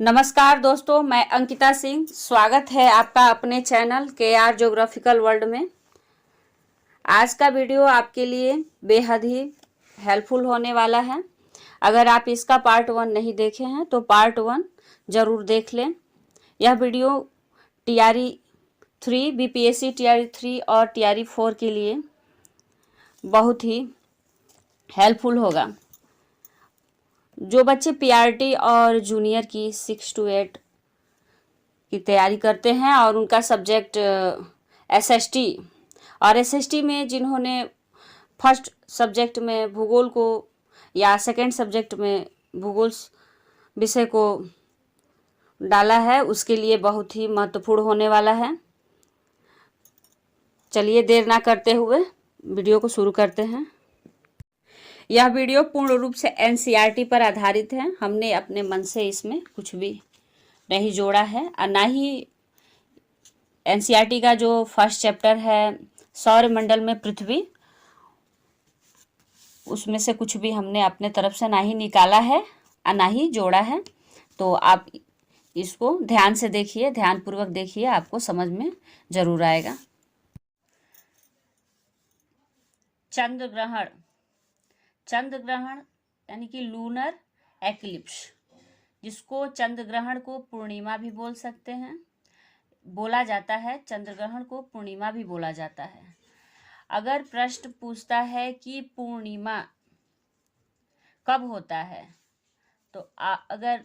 नमस्कार दोस्तों, मैं अंकिता सिंह। स्वागत है आपका अपने चैनल KR ज्योग्राफिकल वर्ल्ड में। आज का वीडियो आपके लिए बेहद ही हेल्पफुल होने वाला है। अगर आप इसका पार्ट 1 नहीं देखे हैं तो पार्ट 1 ज़रूर देख लें। यह वीडियो TRE 3 BPSC TRE 3 और TRE 4 के लिए बहुत ही हेल्पफुल होगा। जो बच्चे PRT और जूनियर की 6 to 8 की तैयारी करते हैं और उनका सब्जेक्ट SST और SST में जिन्होंने फर्स्ट सब्जेक्ट में भूगोल को या सेकंड सब्जेक्ट में भूगोल विषय को डाला है, उसके लिए बहुत ही महत्वपूर्ण होने वाला है। चलिए देर ना करते हुए वीडियो को शुरू करते हैं। यह वीडियो पूर्ण रूप से NCERT पर आधारित है। हमने अपने मन से इसमें कुछ भी नहीं जोड़ा है और ना ही NCERT का जो फर्स्ट चैप्टर है सौरमंडल में पृथ्वी, उसमें से कुछ भी हमने अपने तरफ से ना ही निकाला है और ना ही जोड़ा है। तो आप इसको ध्यान से देखिए, ध्यानपूर्वक देखिए, आपको समझ में जरूर आएगा। चंद्र ग्रहण, चंद्र ग्रहण यानी कि लूनर एक्लिप्स, जिसको चंद्र ग्रहण को पूर्णिमा भी बोल सकते हैं, बोला जाता है। चंद्र ग्रहण को पूर्णिमा भी बोला जाता है। अगर प्रश्न पूछता है कि पूर्णिमा कब होता है, तो अगर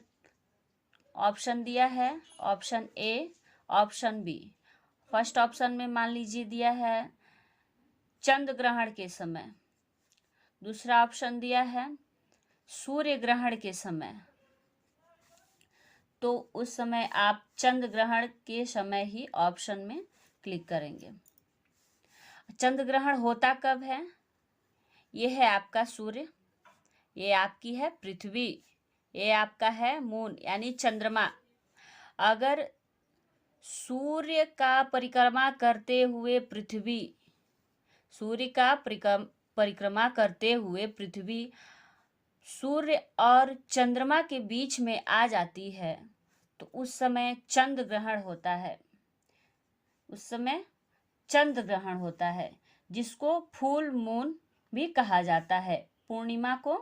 ऑप्शन दिया है option a, option b. First option में मान लीजिए दिया है चंद्र ग्रहण के समय, दूसरा ऑप्शन दिया है सूर्य ग्रहण के समय, तो उस समय आप चंद्र ग्रहण के समय ही ऑप्शन में क्लिक करेंगे। चंद्र ग्रहण होता कब है? ये है आपका सूर्य, ये आपकी है पृथ्वी, ये आपका है मून यानी चंद्रमा। अगर सूर्य का परिक्रमा करते हुए पृथ्वी, सूर्य का परिक्रमा करते हुए पृथ्वी सूर्य और चंद्रमा के बीच में आ जाती है, तो उस समय चंद्र ग्रहण होता है। उस समय चंद्र ग्रहण होता है, जिसको फुल मून भी कहा जाता है। पूर्णिमा को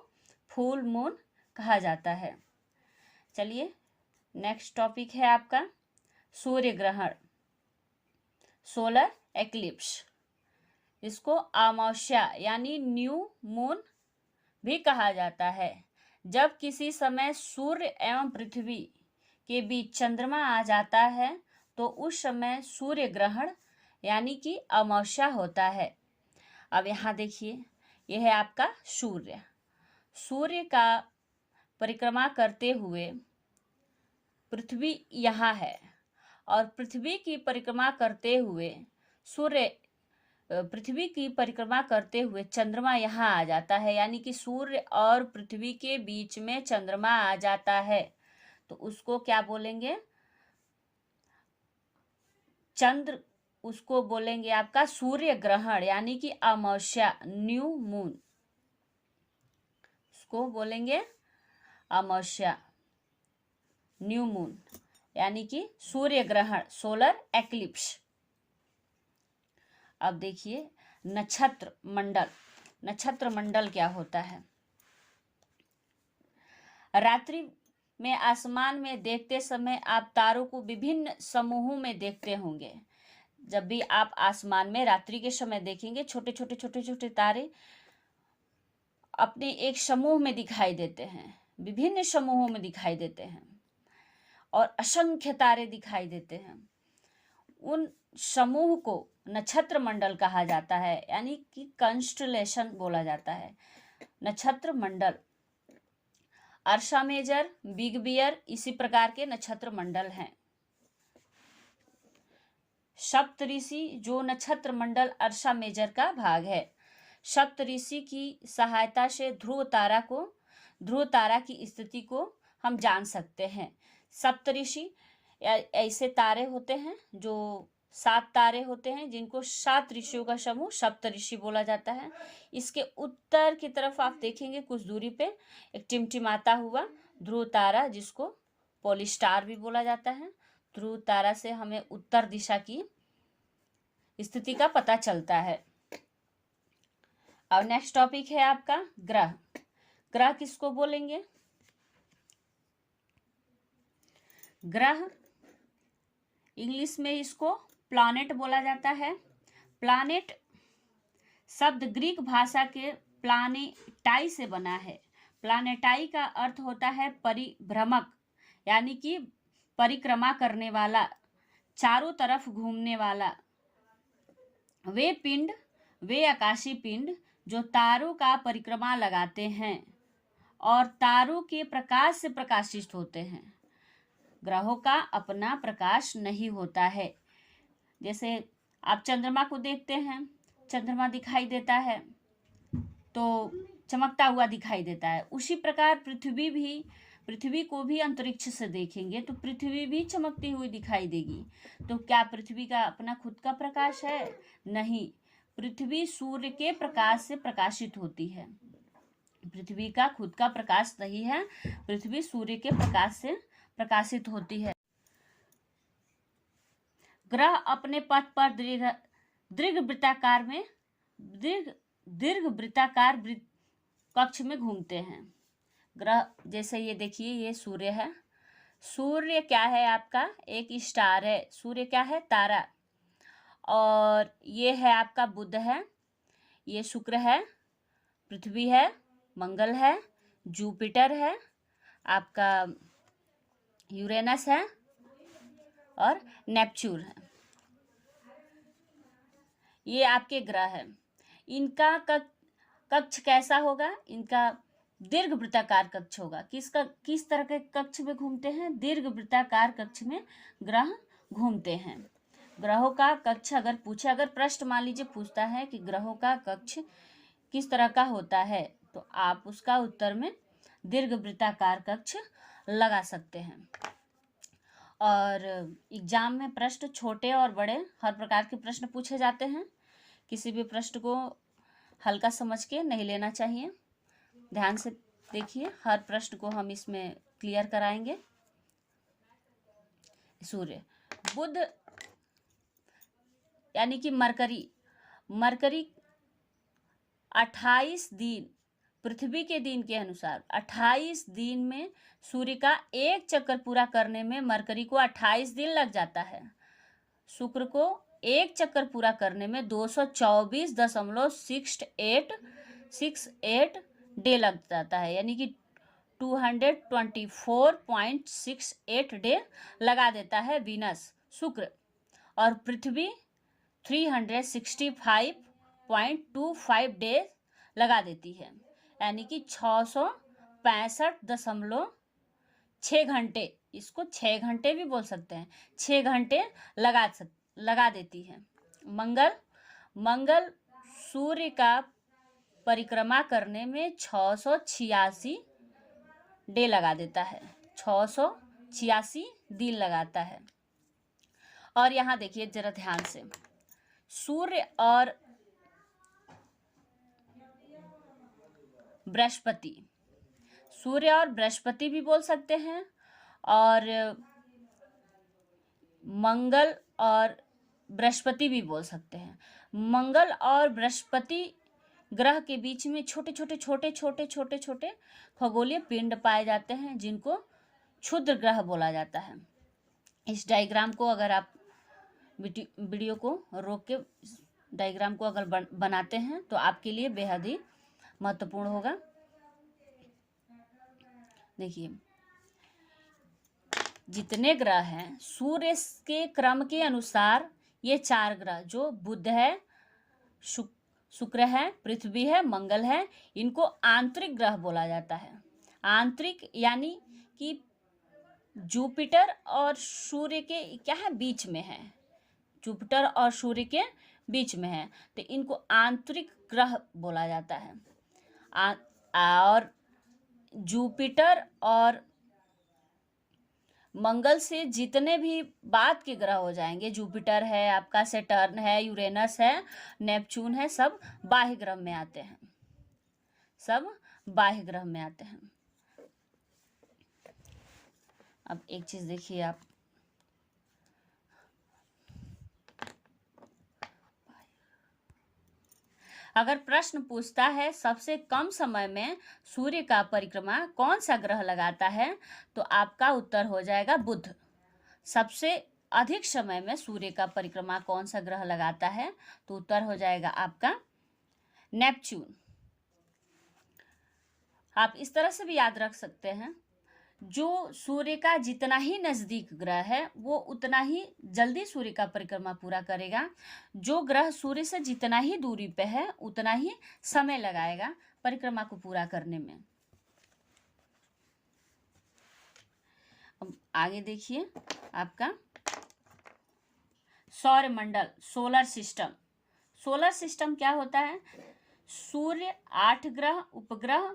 फुल मून कहा जाता है। चलिए नेक्स्ट टॉपिक है आपका सूर्य ग्रहण, सोलर एक्लिप्स। इसको अमावस्या यानी न्यू मून भी कहा जाता है। जब किसी समय सूर्य एवं पृथ्वी के बीच चंद्रमा आ जाता है, तो उस समय सूर्य ग्रहण यानी कि अमावस्या होता है। अब यहाँ देखिए, यह है आपका सूर्य। सूर्य का परिक्रमा करते हुए पृथ्वी यहाँ है और पृथ्वी की परिक्रमा करते हुए पृथ्वी की परिक्रमा करते हुए चंद्रमा यहाँ आ जाता है, यानी कि सूर्य और पृथ्वी के बीच में चंद्रमा आ जाता है, तो उसको क्या बोलेंगे? चंद्र, उसको बोलेंगे आपका सूर्य ग्रहण यानी कि अमावस्या, न्यू मून, उसको बोलेंगे अमावस्या, न्यू मून यानी कि सूर्य ग्रहण, सोलर एक्लिप्स। अब देखिए नक्षत्र मंडल। नक्षत्र मंडल क्या होता है? रात्रि में आसमान में देखते समय आप तारों को विभिन्न समूहों में देखते होंगे। जब भी आप आसमान में रात्रि के समय देखेंगे, छोटे छोटे तारे अपने एक समूह में दिखाई देते हैं, विभिन्न समूहों में दिखाई देते हैं और असंख्य तारे दिखाई देते हैं। उन समूह को नक्षत्र मंडल कहा जाता है, यानी कि कंस्टलेशन बोला जाता है। नक्षत्र मंडल, अर्सा मेजर, बिग बियर, इसी प्रकार के नक्षत्र मंडल हैं। सप्तऋषि, जो नक्षत्र मंडल अर्सा मेजर का भाग है। सप्तऋषि की सहायता से ध्रुव तारा की स्थिति को हम जान सकते हैं। सप्तऋषि ऐसे तारे होते हैं जो 7 तारे होते हैं, जिनको 7 ऋषियों का समूह सप्तऋषि बोला जाता है। इसके उत्तर की तरफ आप देखेंगे कुछ दूरी पे एक टिमटिमाता हुआ ध्रुव तारा, जिसको पोल स्टार भी बोला जाता है। ध्रुव तारा से हमें उत्तर दिशा की स्थिति का पता चलता है। और नेक्स्ट टॉपिक है आपका ग्रह। ग्रह किसको बोलेंगे? ग्रह इंग्लिश में इसको प्लैनेट बोला जाता है। प्लैनेट शब्द ग्रीक भाषा के प्लानेटाई से बना है। प्लानेटाई का अर्थ होता है परिभ्रमक, यानी कि परिक्रमा करने वाला, चारों तरफ घूमने वाला। वे आकाशीय पिंड जो तारों का परिक्रमा लगाते हैं और तारों के प्रकाश से प्रकाशित होते हैं। ग्रहों का अपना प्रकाश नहीं होता है। जैसे आप चंद्रमा को देखते हैं, चंद्रमा दिखाई देता है तो चमकता हुआ दिखाई देता है। उसी प्रकार पृथ्वी को भी अंतरिक्ष से देखेंगे तो पृथ्वी भी चमकती हुई दिखाई देगी। तो क्या पृथ्वी का अपना खुद का प्रकाश है? नहीं, पृथ्वी सूर्य के प्रकाश से प्रकाशित होती है। पृथ्वी का खुद का प्रकाश नहीं है, पृथ्वी सूर्य के प्रकाश से प्रकाशित होती है। ग्रह अपने पथ पर दीर्घ वृत्ताकार कक्ष में घूमते हैं। ग्रह जैसे ये देखिए, ये सूर्य है। सूर्य क्या है आपका? एक स्टार है। सूर्य क्या है? तारा। और ये है आपका बुध है, ये शुक्र है, पृथ्वी है, मंगल है, जुपिटर है, आपका यूरेनस है और नेपच्यून है। ये आपके ग्रह है। इनका कक्ष कैसा होगा? इनका दीर्घ वृत्ताकार कक्ष होगा। किस तरह के कक्ष में घूमते हैं? दीर्घ वृत्ताकार कक्ष में ग्रह घूमते हैं। ग्रहों का कक्ष अगर प्रश्न मान लीजिए पूछता है कि ग्रहों का कक्ष किस तरह का होता है, तो आप उसका उत्तर में दीर्घ वृत्ताकार कक्ष लगा सकते हैं। और एग्जाम में प्रश्न छोटे और बड़े हर प्रकार के प्रश्न पूछे जाते हैं। किसी भी प्रश्न को हल्का समझ के नहीं लेना चाहिए। ध्यान से देखिए, हर प्रश्न को हम इसमें क्लियर कराएंगे। सूर्य, बुध यानी कि मरकरी 28 दिन, पृथ्वी के दिन के अनुसार 28 दिन में सूर्य का एक चक्कर पूरा करने में मरकरी को 28 दिन लग जाता है। शुक्र को एक चक्कर पूरा करने में 224.68 डे लग जाता है, यानी कि 224.68 डे लगा देता है वीनस शुक्र। और पृथ्वी 365.25 डे लगा देती है, यानी कि 665.6 घंटे, इसको 6 घंटे भी बोल सकते हैं, 6 घंटे लगा देती है। मंगल सूर्य का परिक्रमा करने में 686 डे लगा देता है, 686 दिन लगाता है। और यहाँ देखिए जरा ध्यान से, सूर्य और बृहस्पति भी बोल सकते हैं, और मंगल और बृहस्पति भी बोल सकते हैं। मंगल और बृहस्पति ग्रह के बीच में छोटे छोटे खगोलीय पिंड पाए जाते हैं, जिनको क्षुद्र ग्रह बोला जाता है। इस डायग्राम को अगर आप वीडियो को रोक के डायग्राम को अगर बनाते हैं तो आपके लिए बेहद ही महत्वपूर्ण होगा। देखिए, जितने ग्रह हैं सूर्य के क्रम के अनुसार, ये 4 ग्रह जो बुध है, शुक्र है, पृथ्वी है, मंगल है, इनको आंतरिक ग्रह बोला जाता है। आंतरिक यानी कि जुपिटर और सूर्य के क्या है, बीच में है। जुपिटर और सूर्य के बीच में है, तो इनको आंतरिक ग्रह बोला जाता है। और जुपिटर और मंगल से जितने भी बाद के ग्रह हो जाएंगे, जुपिटर है आपका, सैटर्न है, यूरेनस है, नेपच्यून है, सब बाह्य ग्रह में आते हैं, सब बाह्य ग्रह में आते हैं। अब एक चीज देखिए आप, अगर प्रश्न पूछता है सबसे कम समय में सूर्य का परिक्रमा कौन सा ग्रह लगाता है, तो आपका उत्तर हो जाएगा बुध। सबसे अधिक समय में सूर्य का परिक्रमा कौन सा ग्रह लगाता है, तो उत्तर हो जाएगा आपका नेपच्यून। आप इस तरह से भी याद रख सकते हैं, जो सूर्य का जितना ही नजदीक ग्रह है वो उतना ही जल्दी सूर्य का परिक्रमा पूरा करेगा, जो ग्रह सूर्य से जितना ही दूरी पे है उतना ही समय लगाएगा परिक्रमा को पूरा करने में। अब आगे देखिए आपका सौर मंडल, सोलर सिस्टम। सोलर सिस्टम क्या होता है? सूर्य, 8 ग्रह, उपग्रह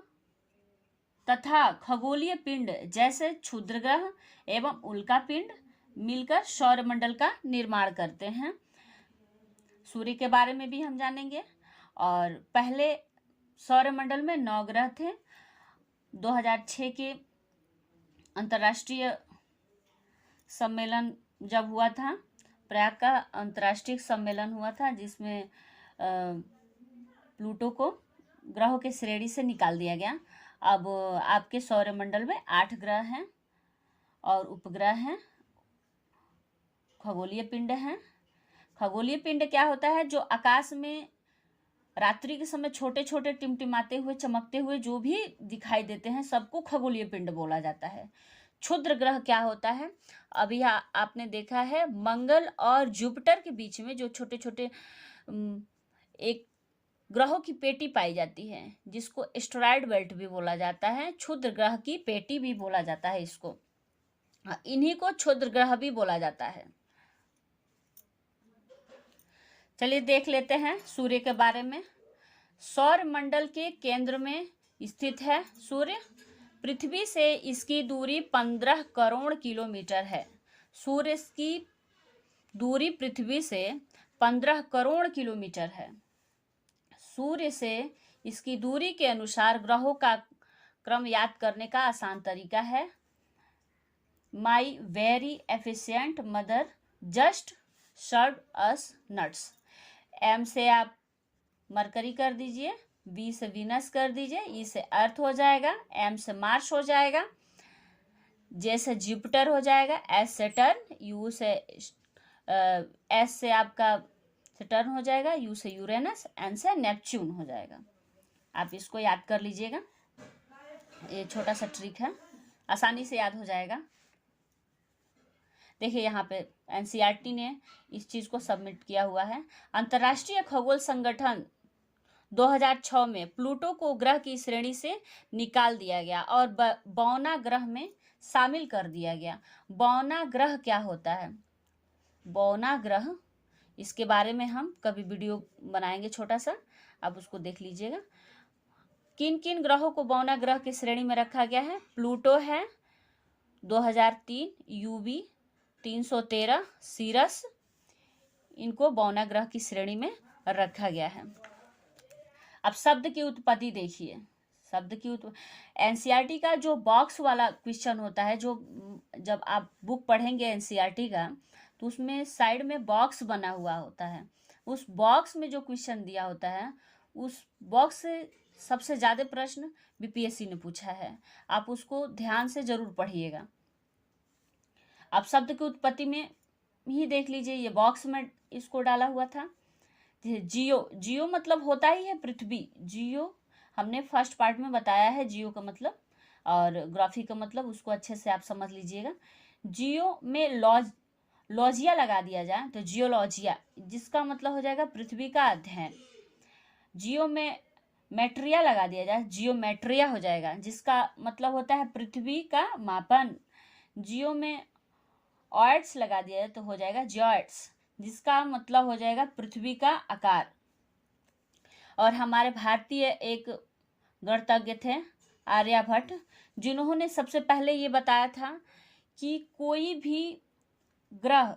तथा खगोलीय पिंड जैसे क्षुद्र ग्रह एवं उल्का पिंड मिलकर सौरमंडल का निर्माण करते हैं। सूर्य के बारे में भी हम जानेंगे। और पहले सौरमंडल में 9 ग्रह थे। 2006 के अंतर्राष्ट्रीय सम्मेलन जब हुआ था, प्रयाग का अंतर्राष्ट्रीय सम्मेलन हुआ था, जिसमें प्लूटो को ग्रहों के श्रेणी से निकाल दिया गया। अब आपके सौरमंडल में 8 ग्रह हैं और उपग्रह हैं, खगोलीय पिंड हैं। खगोलीय पिंड क्या होता है? जो आकाश में रात्रि के समय छोटे छोटे टिमटिमाते हुए, चमकते हुए जो भी दिखाई देते हैं, सबको खगोलीय पिंड बोला जाता है। क्षुद्र ग्रह क्या होता है? अभी आपने देखा है मंगल और जुपिटर के बीच में जो छोटे छोटे एक ग्रहों की पेटी पाई जाती है, जिसको एस्टेरॉयड बेल्ट भी बोला जाता है, क्षुद्र ग्रह की पेटी भी बोला जाता है इसको। इन्हीं को क्षुद्र ग्रह भी बोला जाता है। चलिए देख लेते हैं सूर्य के बारे में। सौर मंडल के केंद्र में स्थित है सूर्य। पृथ्वी से इसकी दूरी 15 करोड़ किलोमीटर है। सूर्य की दूरी पृथ्वी से 15 करोड़ किलोमीटर है। सूर्य से इसकी दूरी के अनुसार ग्रहों का क्रम याद करने का आसान तरीका है। My very efficient mother just serve us nuts. M से आप मरकरी कर दीजिए, बी से वीनस कर दीजिए, ई से अर्थ हो जाएगा, एम से मार्स हो जाएगा, जे से जुपिटर हो जाएगा, एस से टर्न, यू से एस से आपका टर्न हो जाएगा, यू से यूरेनस, एन से नेपच्यून हो जाएगा। आप इसको याद कर लीजिएगा, ये छोटा सा ट्रिक है, आसानी से याद हो जाएगा। देखिए यहाँ पे एनसीईआरटी ने इस चीज़ को सबमिट किया हुआ है। अंतर्राष्ट्रीय खगोल संगठन 2006 में प्लूटो को ग्रह की श्रेणी से निकाल दिया गया और बौना ग्रह में शामिल कर दिया गया। बौना ग्रह क्या होता है? बौना ग्रह, इसके बारे में हम कभी वीडियो बनाएंगे छोटा सा, आप उसको देख लीजिएगा। किन किन ग्रहों को बौना ग्रह की श्रेणी में रखा गया है? प्लूटो है 2003, यूवी 313, सीरस, इनको बौना ग्रह की श्रेणी में रखा गया है। अब शब्द की उत्पत्ति देखिए। शब्द की एनसीईआरटी का जो बॉक्स वाला क्वेश्चन होता है, जो जब आप बुक पढ़ेंगे एनसीईआरटी का, तो उसमें साइड में बॉक्स बना हुआ होता है। उस बॉक्स में जो क्वेश्चन दिया होता है, उस बॉक्स से सबसे ज़्यादा प्रश्न बीपीएससी ने पूछा है। आप उसको ध्यान से जरूर पढ़िएगा। आप शब्द की उत्पत्ति में ही देख लीजिए, ये बॉक्स में इसको डाला हुआ था। जियो, जियो मतलब होता ही है पृथ्वी। जियो हमने फर्स्ट पार्ट में बताया है, जियो का मतलब और ग्राफी का मतलब, उसको अच्छे से आप समझ लीजिएगा। जियो में लॉजिया लगा दिया जाए तो जियोलॉजिया, जिसका मतलब हो जाएगा पृथ्वी का अध्ययन। जियो में मैट्रिया लगा दिया जाए, जियोमेट्रिया हो जाएगा, जिसका मतलब होता है पृथ्वी का मापन। जियो में ऑइड्स लगा दिया जाए तो हो जाएगा जियोइड्स, जिसका मतलब हो जाएगा पृथ्वी का आकार। और हमारे भारतीय एक गणितज्ञ थे आर्यभट्ट, जिन्होंने सबसे पहले ये बताया था कि कोई भी ग्रह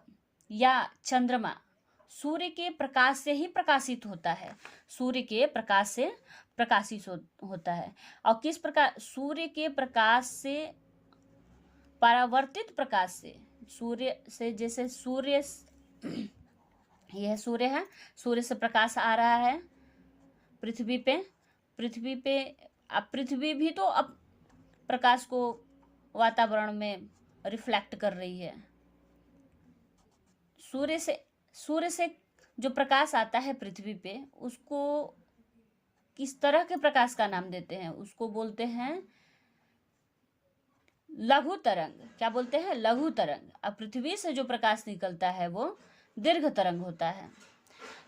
या चंद्रमा सूर्य के प्रकाश से ही प्रकाशित होता है। सूर्य के प्रकाश से प्रकाशित होता है। और किस प्रकार सूर्य के प्रकाश से परावर्तित प्रकाश से, सूर्य से, जैसे सूर्य यह सूर्य है, सूर्य से प्रकाश आ रहा है पृथ्वी पे, अब पृथ्वी भी तो अब प्रकाश को वातावरण में रिफ्लेक्ट कर रही है। सूर्य से जो प्रकाश आता है पृथ्वी पे, उसको किस तरह के प्रकाश का नाम देते हैं? उसको बोलते हैं लघु तरंग। क्या बोलते हैं? लघु तरंग। अब पृथ्वी से जो प्रकाश निकलता है वो दीर्घ तरंग होता है।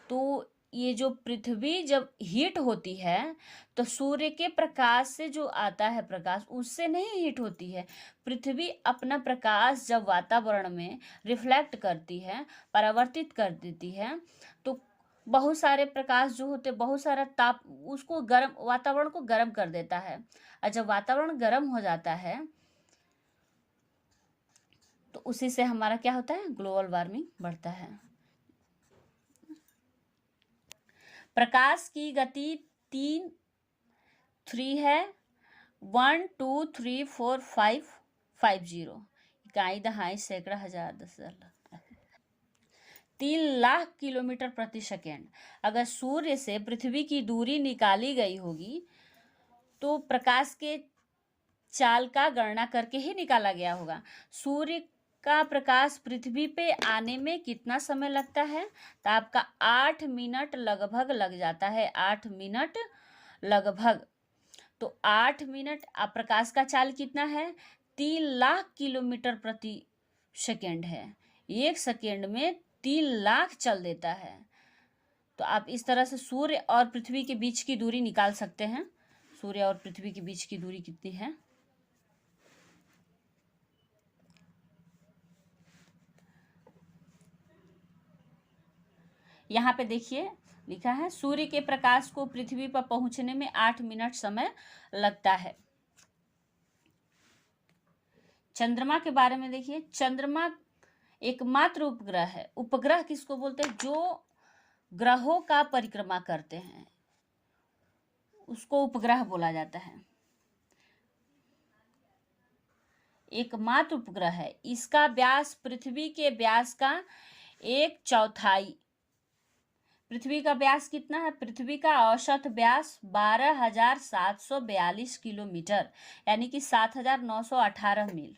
तो ये जो पृथ्वी जब हीट होती है तो सूर्य के प्रकाश से जो आता है प्रकाश, उससे नहीं हीट होती है। पृथ्वी अपना प्रकाश जब वातावरण में रिफ्लेक्ट करती है, परावर्तित कर देती है, तो बहुत सारे प्रकाश जो होते, बहुत सारा ताप उसको गर्म, वातावरण को गर्म कर देता है। और जब वातावरण गर्म हो जाता है तो उसी से हमारा क्या होता है? ग्लोबल वार्मिंग बढ़ता है। प्रकाश की गति 3 है, 1 2 3 4 5 50। इकाई, दहाई, सैकड़ा, हजार, 10,000, 3,00,000 किलोमीटर प्रति सेकेंड। अगर सूर्य से पृथ्वी की दूरी निकाली गई होगी तो प्रकाश के चाल का गणना करके ही निकाला गया होगा। सूर्य का प्रकाश पृथ्वी पे आने में कितना समय लगता है? तो आपका 8 मिनट लगभग लग जाता है, 8 मिनट लगभग। तो 8 मिनट, आप प्रकाश का चाल कितना है? 3,00,000 किलोमीटर प्रति सेकेंड है। 1 सेकेंड में 3,00,000 चल देता है। तो आप इस तरह से सूर्य और पृथ्वी के बीच की दूरी निकाल सकते हैं। सूर्य और पृथ्वी के बीच की दूरी कितनी है? यहाँ पे देखिए लिखा है, सूर्य के प्रकाश को पृथ्वी पर पहुंचने में 8 मिनट समय लगता है। चंद्रमा के बारे में देखिए, चंद्रमा एकमात्र उपग्रह है। उपग्रह किसको बोलते हैं? जो ग्रहों का परिक्रमा करते हैं उसको उपग्रह बोला जाता है। एकमात्र उपग्रह है। इसका व्यास पृथ्वी के व्यास का 1/4। पृथ्वी का व्यास कितना है? पृथ्वी का औसत व्यास 12,742 किलोमीटर, यानी कि 7,918 मील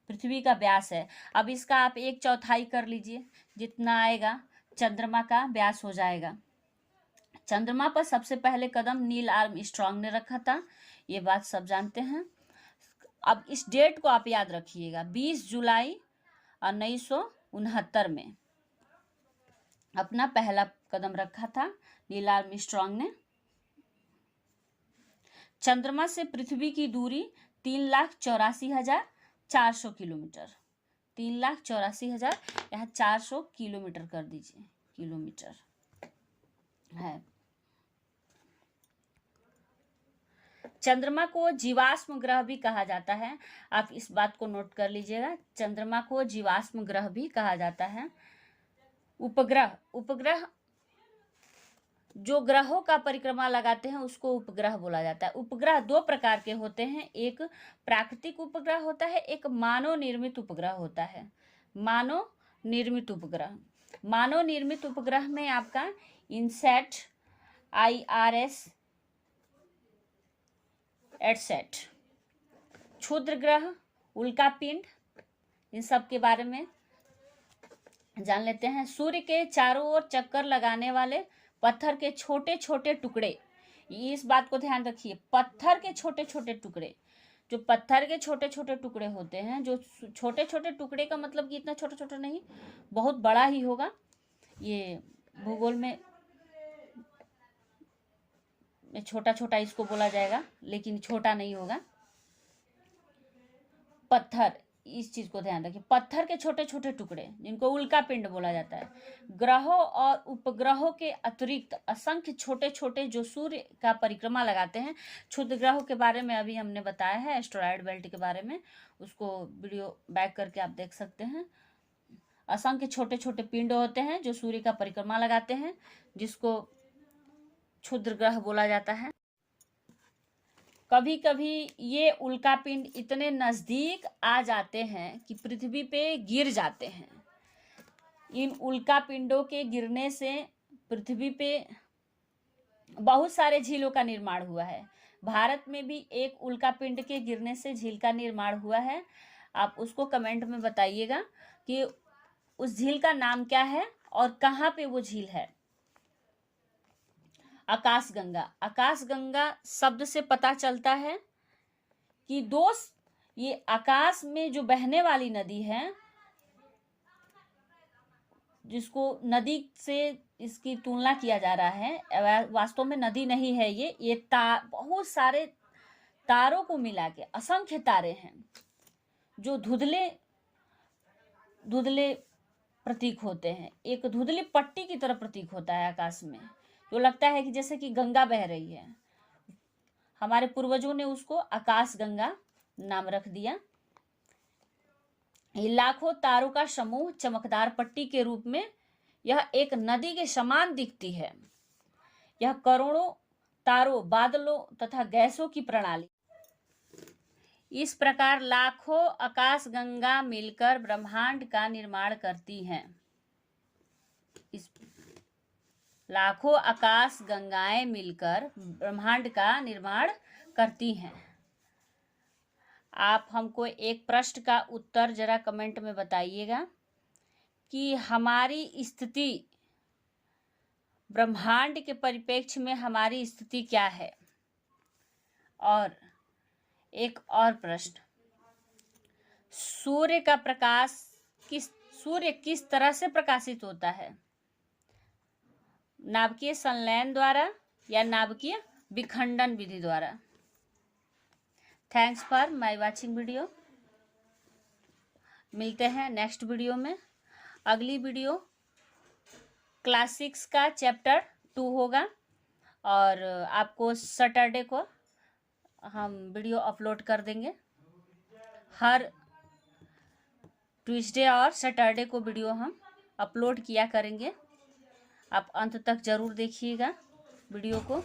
पृथ्वी का व्यास है। अब इसका आप 1/4 कर लीजिए, जितना आएगा चंद्रमा का व्यास हो जाएगा। चंद्रमा पर सबसे पहले कदम नील आर्मस्ट्रांग ने रखा था, ये बात सब जानते हैं। अब इस डेट को आप याद रखिएगा, 20 जुलाई 1969 में अपना पहला कदम रखा था नील आर्मस्ट्रांग ने। चंद्रमा से पृथ्वी की दूरी 3,84,400 किलोमीटर, 3,84,000, यहाँ 400 किलोमीटर कर दीजिए, किलोमीटर है। चंद्रमा को जीवाश्म ग्रह भी कहा जाता है। आप इस बात को नोट कर लीजिएगा, चंद्रमा को जीवाश्म ग्रह भी कहा जाता है। उपग्रह जो ग्रहों का परिक्रमा लगाते हैं उसको उपग्रह बोला जाता है। उपग्रह 2 प्रकार के होते हैं, एक प्राकृतिक उपग्रह होता है, एक मानव निर्मित उपग्रह होता है। मानव निर्मित उपग्रह में आपका इनसैट, IRS, एटसेट, क्षुद्र ग्रह, उल्कापिंड, इन सब के बारे में जान लेते हैं। सूर्य के चारों ओर चक्कर लगाने वाले पत्थर के छोटे छोटे टुकड़े, इस बात को ध्यान रखिए, पत्थर के छोटे छोटे टुकड़े, जो पत्थर के छोटे छोटे टुकड़े होते हैं, जो छोटे छोटे टुकड़े का मतलब कि इतना छोटा छोटा नहीं, बहुत बड़ा ही होगा। ये भूगोल में छोटा छोटा इसको बोला जाएगा, लेकिन छोटा नहीं होगा। पत्थर, इस चीज को ध्यान रखिए, पत्थर के छोटे छोटे टुकड़े जिनको उल्का पिंड बोला जाता है। ग्रहों और उपग्रहों के अतिरिक्त असंख्य छोटे छोटे जो सूर्य का परिक्रमा लगाते हैं, क्षुद्र ग्रहों के बारे में अभी हमने बताया है, एस्टेरॉयड बेल्ट के बारे में, उसको वीडियो बैक करके आप देख सकते हैं। असंख्य छोटे छोटे पिंड होते हैं जो सूर्य का परिक्रमा लगाते हैं, जिसको क्षुद्र ग्रह बोला जाता है। कभी कभी ये उल्कापिंड इतने नज़दीक आ जाते हैं कि पृथ्वी पे गिर जाते हैं। इन उल्कापिंडों के गिरने से पृथ्वी पे बहुत सारे झीलों का निर्माण हुआ है। भारत में भी एक उल्कापिंड के गिरने से झील का निर्माण हुआ है। आप उसको कमेंट में बताइएगा कि उस झील का नाम क्या है और कहाँ पे वो झील है। आकाशगंगा। आकाशगंगा शब्द से पता चलता है कि ये आकाश में जो बहने वाली नदी है, जिसको नदी से इसकी तुलना किया जा रहा है, वास्तव में नदी नहीं है ये बहुत सारे तारों को मिला के असंख्य तारे हैं जो धुंधले धुंधले प्रतीक होते हैं। एक धुंधली पट्टी की तरह प्रतीक होता है आकाश में, जो लगता है कि जैसे कि गंगा बह रही है। हमारे पूर्वजों ने उसको आकाश गंगा नाम रख दिया। ये लाखों तारों का समूह चमकदार पट्टी के रूप में यह एक नदी के समान दिखती है। यह करोड़ों तारों, बादलों तथा गैसों की प्रणाली। इस प्रकार लाखों आकाश गंगा मिलकर ब्रह्मांड का निर्माण करती हैं। इस लाखों आकाश गंगाएं मिलकर ब्रह्मांड का निर्माण करती हैं। आप हमको एक प्रश्न का उत्तर जरा कमेंट में बताइएगा कि हमारी स्थिति, ब्रह्मांड के परिप्रेक्ष्य में हमारी स्थिति क्या है। और एक और प्रश्न, सूर्य किस तरह से प्रकाशित होता है? नाभिकीय संलयन द्वारा या नाभिकीय विखंडन विधि द्वारा? Thanks for my watching video. मिलते हैं नेक्स्ट वीडियो में। अगली वीडियो क्लास 6 का चैप्टर 2 होगा और आपको सैटरडे को हम वीडियो अपलोड कर देंगे। हर ट्यूसडे और सैटरडे को वीडियो हम अपलोड किया करेंगे। आप अंत तक ज़रूर देखिएगा वीडियो को।